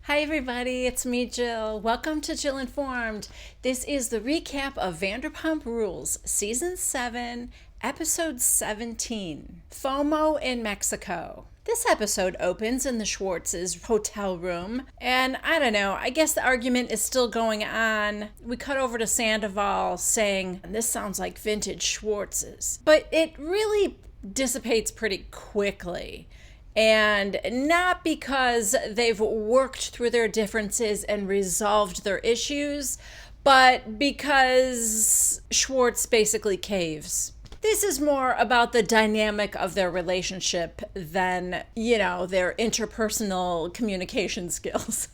Hi, everybody. It's me, Jill. Welcome to Jill Informed. This is the recap of Vanderpump Rules, Season 7, Episode 17, FOMO in Mexico. This episode opens in the Schwartz's hotel room, and I don't know, I guess the argument is still going on. We cut over to Sandoval saying, this sounds like vintage Schwartz's, but it really dissipates pretty quickly. And not because they've worked through their differences and resolved their issues, but because Schwartz basically caves. This is more about the dynamic of their relationship than, their interpersonal communication skills.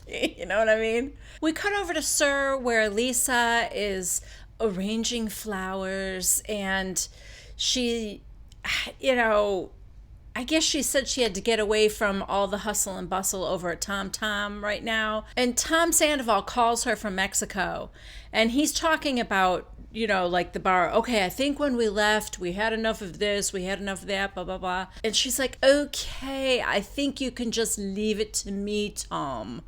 You know what I mean? We cut over to Sir, where Lisa is arranging flowers, and she, I guess she said she had to get away from all the hustle and bustle over at Tom Tom right now. And Tom Sandoval calls her from Mexico. And he's talking about, like the bar. Okay, I think when we left, we had enough of this, we had enough of that, blah, blah, blah. And she's like, okay, I think you can just leave it to me, Tom.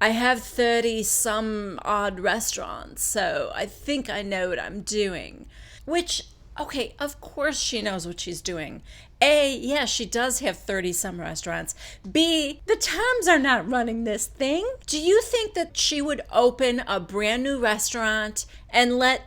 I have 30 some odd restaurants, so I think I know what I'm doing. Which, okay, of course she knows what she's doing. A, yeah, she does have 30 some restaurants. B, the Toms are not running this thing. Do you think that she would open a brand new restaurant and let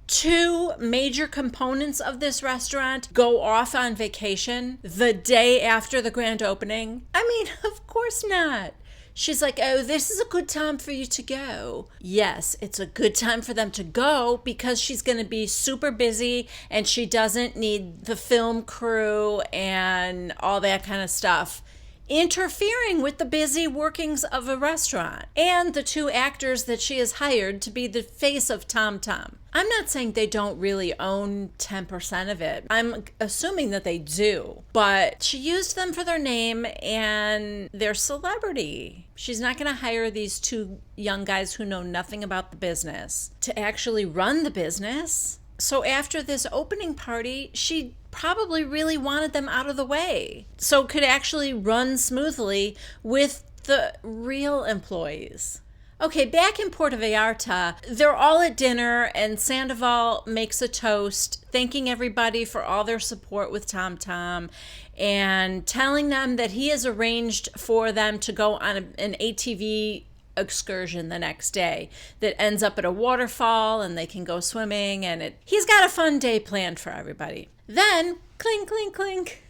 two major components of this restaurant go off on vacation the day after the grand opening? I mean, of course not. She's like, oh, this is a good time for you to go. Yes, it's a good time for them to go because she's going to be super busy and she doesn't need the film crew and all that kind of stuff interfering with the busy workings of a restaurant and the two actors that she has hired to be the face of Tom Tom. I'm not saying they don't really own 10% of it. I'm assuming that they do. But she used them for their name and their celebrity. She's not going to hire these two young guys who know nothing about the business to actually run the business. So after this opening party, she probably really wanted them out of the way so it could actually run smoothly with the real employees. Okay, back in Puerto Vallarta, they're all at dinner and Sandoval makes a toast, thanking everybody for all their support with Tom Tom and telling them that he has arranged for them to go on an ATV excursion the next day that ends up at a waterfall and they can go swimming, and he's got a fun day planned for everybody. Then, clink, clink, clink,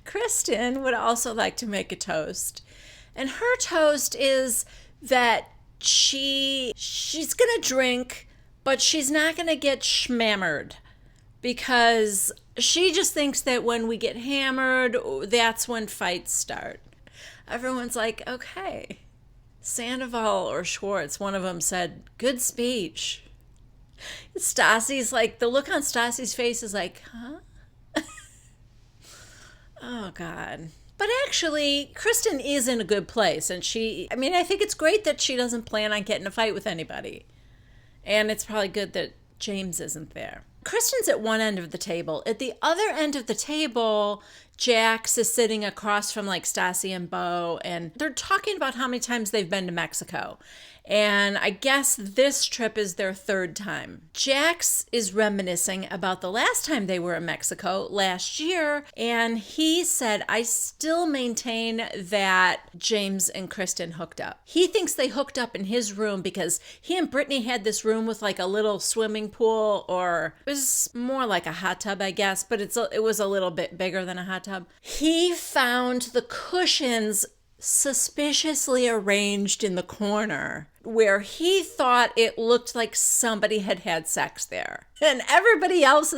Kristen would also like to make a toast. And her toast is that she's going to drink, but she's not going to get schmammered because she just thinks that when we get hammered, that's when fights start. Everyone's like, okay. Sandoval or Schwartz, one of them said, good speech. Stassi's like, the look on Stassi's face is like, huh? Oh, God. But actually, Kristen is in a good place. And I think it's great that she doesn't plan on getting a fight with anybody. And it's probably good that James isn't there. Kristen's at one end of the table. At the other end of the table, Jax is sitting across from like Stassi and Beau, and they're talking about how many times they've been to Mexico. And I guess this trip is their third time. Jax is reminiscing about the last time they were in Mexico last year, and he said, I still maintain that James and Kristen hooked up. He thinks they hooked up in his room because he and Brittany had this room with like a little swimming pool, or it was more like a hot tub, I guess, but it was a little bit bigger than a hot tub. He found the cushions suspiciously arranged in the corner where he thought it looked like somebody had had sex there. And everybody else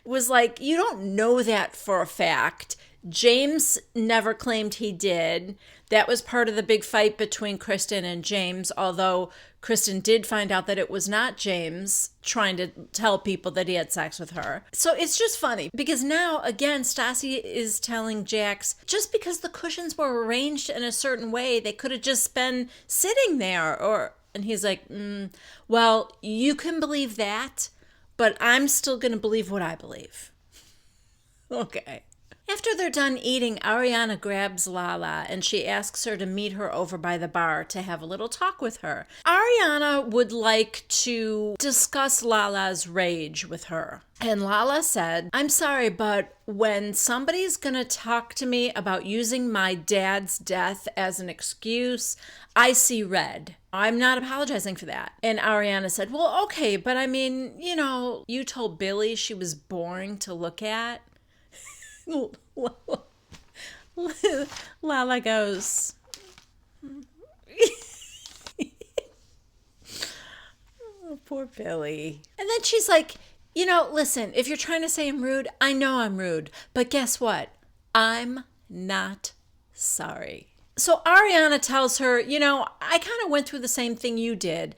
was like, you don't know that for a fact. James never claimed he did. That was part of the big fight between Kristen and James, although Kristen did find out that it was not James trying to tell people that he had sex with her. So it's just funny because now, again, Stassi is telling Jax, just because the cushions were arranged in a certain way, they could have just been sitting there. And he's like, well, you can believe that, but I'm still going to believe what I believe. Okay. After they're done eating, Ariana grabs Lala and she asks her to meet her over by the bar to have a little talk with her. Ariana would like to discuss Lala's rage with her. And Lala said, "I'm sorry, but when somebody's gonna talk to me about using my dad's death as an excuse, I see red. I'm not apologizing for that." And Ariana said, "Well, okay, but I mean, you told Billy she was boring to look at." Lala goes, "Oh, poor Billy." And then she's like, listen, if you're trying to say I'm rude, I know I'm rude. But guess what? I'm not sorry. So Ariana tells her, I kind of went through the same thing you did.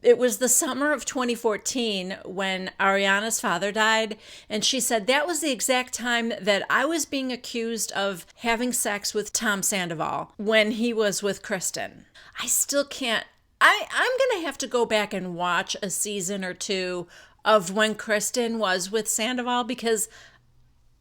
It was the summer of 2014 when Ariana's father died. And she said that was the exact time that I was being accused of having sex with Tom Sandoval when he was with Kristen. I still can't. I'm going to have to go back and watch a season or two of when Kristen was with Sandoval because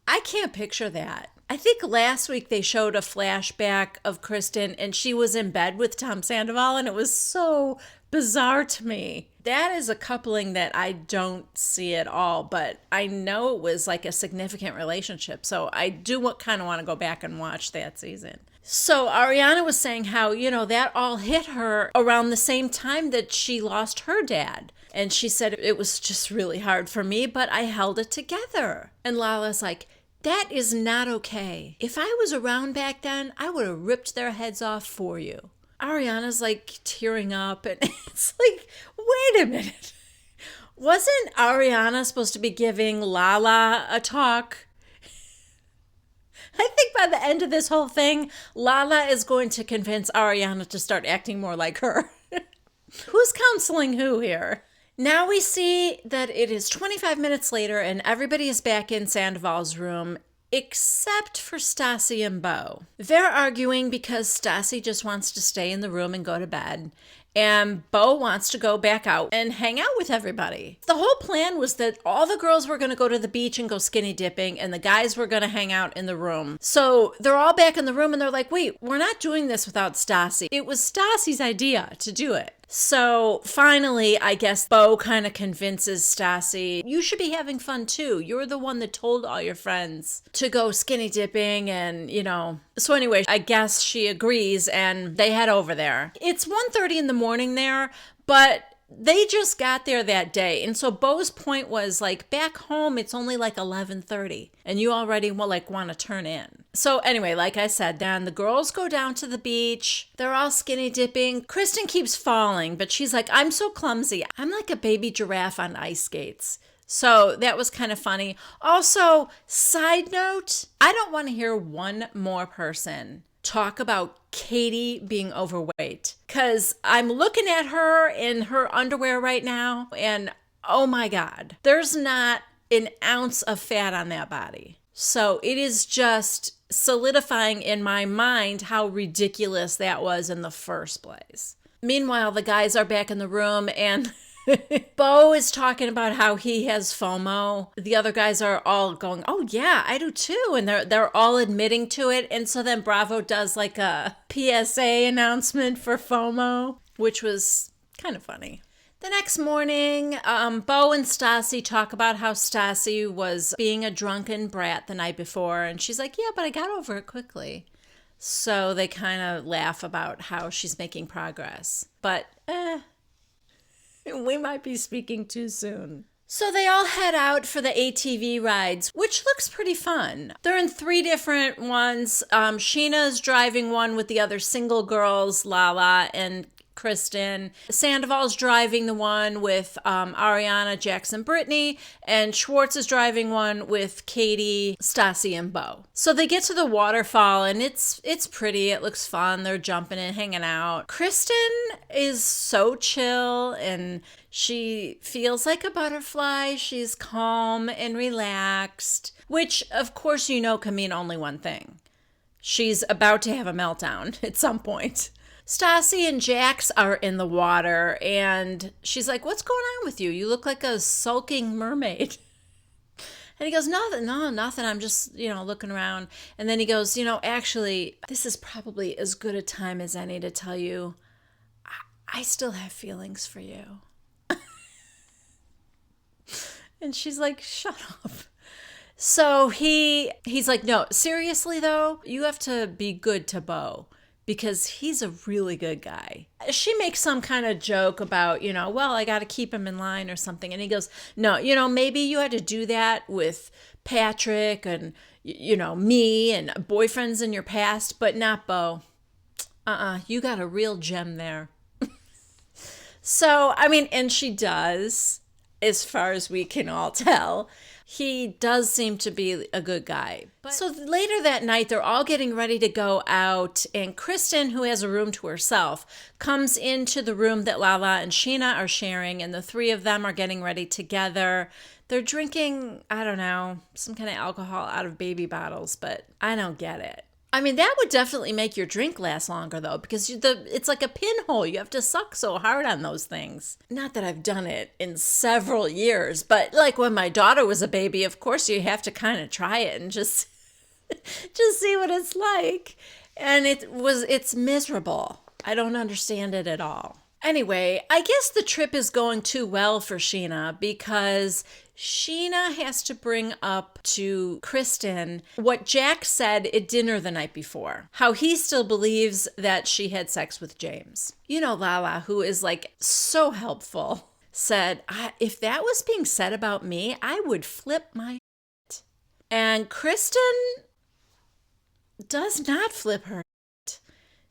I can't picture that. I think last week they showed a flashback of Kristen and she was in bed with Tom Sandoval and it was so bizarre to me. That is a coupling that I don't see at all, but I know it was like a significant relationship. So I do kind of want to go back and watch that season. So Ariana was saying how, that all hit her around the same time that she lost her dad. And she said, it was just really hard for me, but I held it together. And Lala's like, that is not okay. If I was around back then, I would have ripped their heads off for you. Ariana's like tearing up and it's like, wait a minute. Wasn't Ariana supposed to be giving Lala a talk? I think by the end of this whole thing, Lala is going to convince Ariana to start acting more like her. Who's counseling who here? Now we see that it is 25 minutes later and everybody is back in Sandoval's room except for Stassi and Beau. They're arguing because Stassi just wants to stay in the room and go to bed. And Beau wants to go back out and hang out with everybody. The whole plan was that all the girls were going to go to the beach and go skinny dipping and the guys were going to hang out in the room. So they're all back in the room and they're like, wait, we're not doing this without Stassi. It was Stassi's idea to do it. So finally, I guess Beau kind of convinces Stassi, you should be having fun too. You're the one that told all your friends to go skinny dipping and, So anyway, I guess she agrees and they head over there. It's 1:30 in the morning there, but they just got there that day. And so Beau's point was like, back home, it's only like 11:30 and you already want to turn in. So anyway, like I said, then the girls go down to the beach. They're all skinny dipping. Kristen keeps falling, but she's like, I'm so clumsy. I'm like a baby giraffe on ice skates. So that was kind of funny. Also, side note, I don't want to hear one more person talk about Katie being overweight because I'm looking at her in her underwear right now and oh my God, there's not an ounce of fat on that body. So it is just solidifying in my mind how ridiculous that was in the first place. Meanwhile, the guys are back in the room and Beau is talking about how he has FOMO. The other guys are all going, oh yeah, I do too. And they're all admitting to it. And so then Bravo does like a PSA announcement for FOMO, which was kind of funny. The next morning, Beau and Stassi talk about how Stassi was being a drunken brat the night before. And she's like, yeah, but I got over it quickly. So they kind of laugh about how she's making progress. But, we might be speaking too soon. So they all head out for the ATV rides, which looks pretty fun. They're in 3 different ones. Sheena's driving one with the other single girls, Lala and Kristen. Sandoval's driving the one with Ariana, Jackson, Brittany, and Schwartz is driving one with Katie, Stassi, and Beau. So they get to the waterfall and it's pretty. It looks fun. They're jumping and hanging out. Kristen is so chill and she feels like a butterfly. She's calm and relaxed, which of course can mean only one thing. She's about to have a meltdown at some point. Stassi and Jax are in the water, and she's like, what's going on with you? You look like a sulking mermaid. And he goes, nothing, no, nothing. I'm just, looking around. And then he goes, actually, this is probably as good a time as any to tell you, I still have feelings for you. And she's like, shut up. So he's like, no, seriously though, you have to be good to Beau because he's a really good guy. She makes some kind of joke about, well, I got to keep him in line or something. And he goes, no, maybe you had to do that with Patrick and, me and boyfriends in your past, but not Beau. You got a real gem there. So, and she does, as far as we can all tell. He does seem to be a good guy. So later that night, they're all getting ready to go out, and Kristen, who has a room to herself, comes into the room that Lala and Sheena are sharing, and the three of them are getting ready together. They're drinking, I don't know, some kind of alcohol out of baby bottles, but I don't get it. That would definitely make your drink last longer, though, because it's like a pinhole. You have to suck so hard on those things. Not that I've done it in several years, but like when my daughter was a baby, of course you have to kind of try it and just see what it's like. And it's miserable. I don't understand it at all. Anyway, I guess the trip is going too well for Sheena because Sheena has to bring up to Kristen what Jack said at dinner the night before. How he still believes that she had sex with James. Lala, who is like so helpful, said, if that was being said about me, I would flip my shit. And Kristen does not flip her.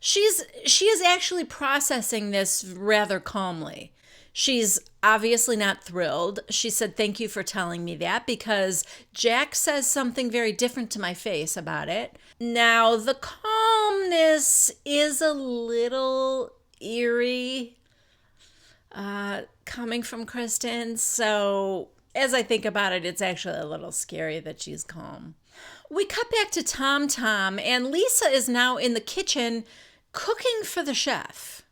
She is actually processing this rather calmly. She's obviously not thrilled. She said, thank you for telling me that because Jack says something very different to my face about it. Now, the calmness is a little eerie coming from Kristen. So as I think about it, it's actually a little scary that she's calm. We cut back to Tom, and Lisa is now in the kitchen cooking for the chef.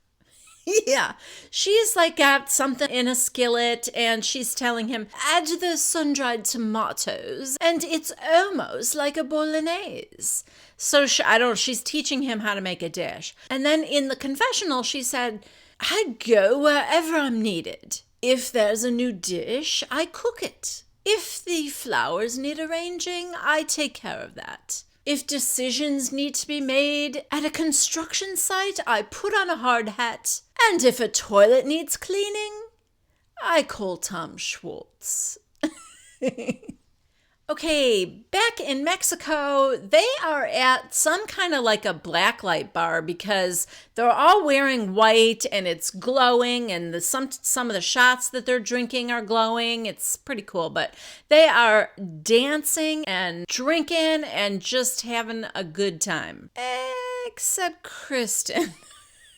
Yeah, she's like got something in a skillet and she's telling him, add the sun-dried tomatoes and it's almost like a bolognese. So she's teaching him how to make a dish. And then in the confessional, she said, I go wherever I'm needed. If there's a new dish, I cook it. If the flowers need arranging, I take care of that. If decisions need to be made at a construction site, I put on a hard hat. And if a toilet needs cleaning, I call Tom Schwartz. Okay, back in Mexico, they are at some kind of like a blacklight bar because they're all wearing white and it's glowing and some of the shots that they're drinking are glowing. It's pretty cool, but they are dancing and drinking and just having a good time. Except Kristen.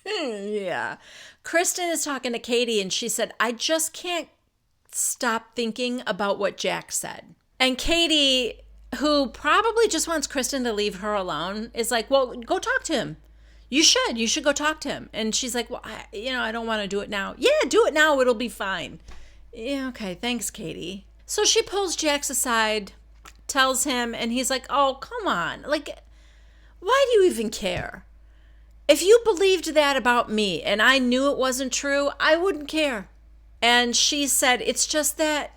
Yeah. Kristen is talking to Katie and she said, I just can't stop thinking about what Jack said. And Katie, who probably just wants Kristen to leave her alone, is like, well, go talk to him. You should go talk to him. And she's like, well, I don't want to do it now. Yeah, do it now. It'll be fine. Yeah, okay. Thanks, Katie. So she pulls Jax aside, tells him, and he's like, oh, come on. Like, why do you even care? If you believed that about me and I knew it wasn't true, I wouldn't care. And she said, it's just that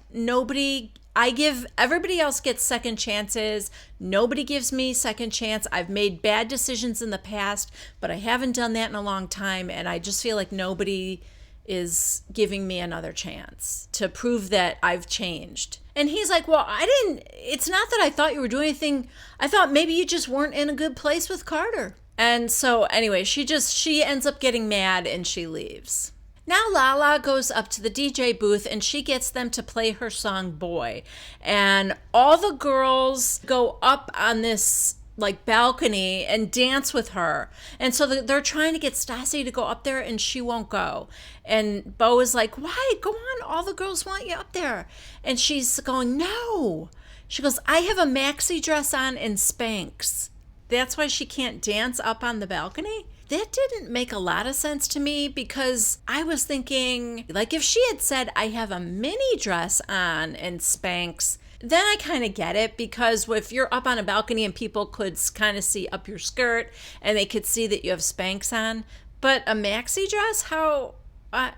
everybody else gets second chances. Nobody gives me second chance. I've made bad decisions in the past, but I haven't done that in a long time. And I just feel like nobody is giving me another chance to prove that I've changed. And he's like, well, it's not that I thought you were doing anything. I thought maybe you just weren't in a good place with Carter. And so anyway, she ends up getting mad and she leaves. Now Lala goes up to the DJ booth and she gets them to play her song Boy. And all the girls go up on this like balcony and dance with her. And so they're trying to get Stassi to go up there and she won't go. And Beau is like, why? Go on. All the girls want you up there. And she's going, no. She goes, I have a maxi dress on and Spanx. That's why she can't dance up on the balcony? That didn't make a lot of sense to me because I was thinking, like if she had said, I have a mini dress on and Spanx, Then I kind of get it, because if you're up on a balcony and people could kind of see up your skirt and they could see that you have Spanx on. But a maxi dress, how? I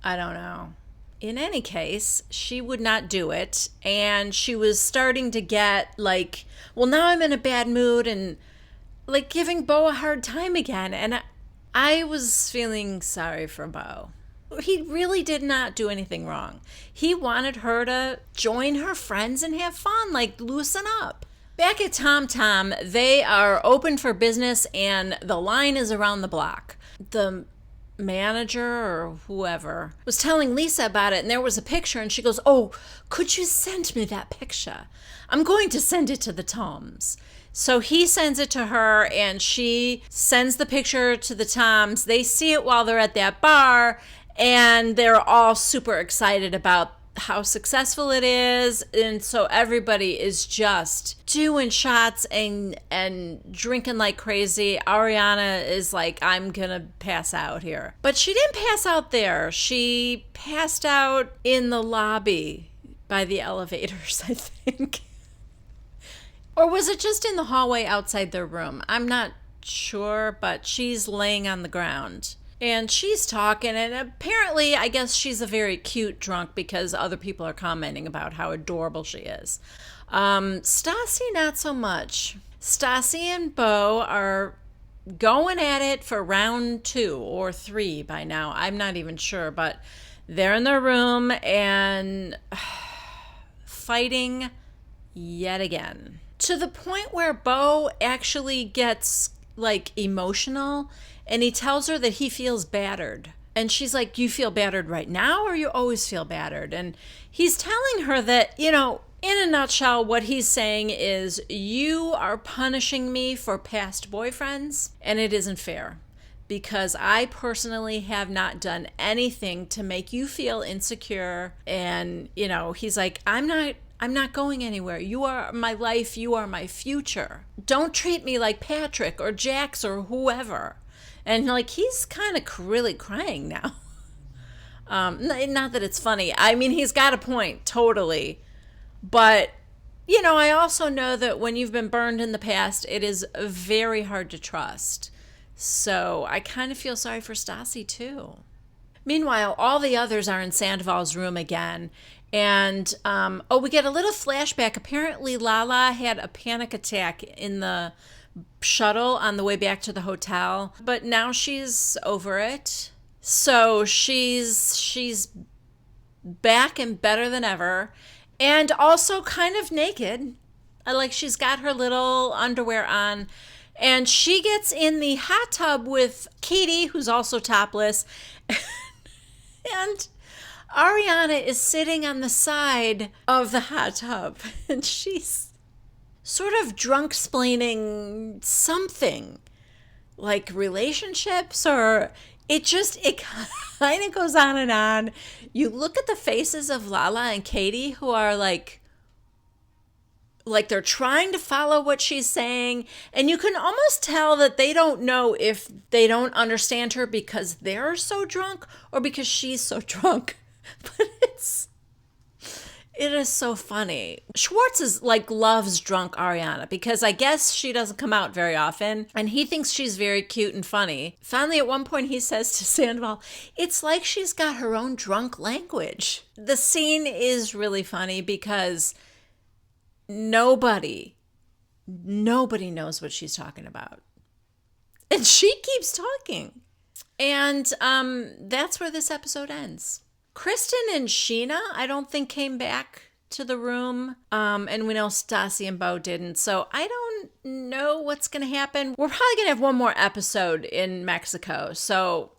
don't know. In any case, she would not do it. And she was starting to get like, well, now I'm in a bad mood, and like giving Beau a hard time again. And I was feeling sorry for Beau. He really did not do anything wrong. He wanted her to join her friends and have fun, like loosen up. Back at Tom Tom, they are open for business and the line is around the block. The manager or whoever was telling Lisa about it, and there was a picture, and she goes, "Oh, could you send me that picture? I'm going to send it to the Toms." So he sends it to her, and she sends the picture to the Toms. They see it while they're at that bar, and they're all super excited about how successful it is. And so everybody is just doing shots and drinking like crazy. Ariana is like, I'm gonna pass out here. But she didn't pass out there. She passed out in the lobby by the elevators, I think. Or was it just in the hallway outside their room? I'm not sure, but she's laying on the ground. And she's talking, and apparently, I guess she's a very cute drunk, because other people are commenting about how adorable she is. Stassi, not so much. Stassi and Beau are going at it for round 2 or 3 by now. I'm not even sure, but they're in their room and fighting yet again. To the point where Beau actually gets like emotional, and he tells her that he feels battered. And she's like, "You feel battered right now, or you always feel battered?" And he's telling her that, in a nutshell, what he's saying is, you are punishing me for past boyfriends, and it isn't fair, because I personally have not done anything to make you feel insecure. And, he's like, I'm not going anywhere. You are my life. You are my future. Don't treat me like Patrick or Jax or whoever. And like, he's kind of really crying now. Not that it's funny. I mean, he's got a point, totally. But, I also know that when you've been burned in the past, it is very hard to trust. So I kind of feel sorry for Stassi too. Meanwhile, all the others are in Sandoval's room again. And, we get a little flashback. Apparently, Lala had a panic attack in the shuttle on the way back to the hotel, but now she's over it. So she's back and better than ever, and also kind of naked. Like, she's got her little underwear on, and she gets in the hot tub with Katie, who's also topless, and Ariana is sitting on the side of the hot tub, and she's sort of drunk-splaining something, like relationships, or it kind of goes on and on. You look at the faces of Lala and Katie, who are like they're trying to follow what she's saying, and you can almost tell that they don't know if they don't understand her because they're so drunk or because she's so drunk. But it is so funny. Schwartz loves drunk Ariana, because I guess she doesn't come out very often, and he thinks she's very cute and funny. Finally, at one point, he says to Sandoval, "It's like she's got her own drunk language." The scene is really funny because nobody knows what she's talking about. And she keeps talking. And that's where this episode ends. Kristen and Sheena, I don't think, came back to the room. And we know Stassi and Beau didn't. So I don't know what's going to happen. We're probably going to have one more episode in Mexico. So,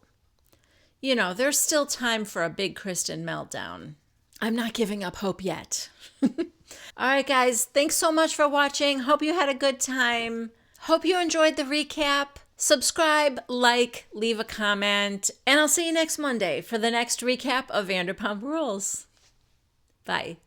there's still time for a big Kristen meltdown. I'm not giving up hope yet. All right, guys. Thanks so much for watching. Hope you had a good time. Hope you enjoyed the recap. Subscribe, like, leave a comment, and I'll see you next Monday for the next recap of Vanderpump Rules. Bye.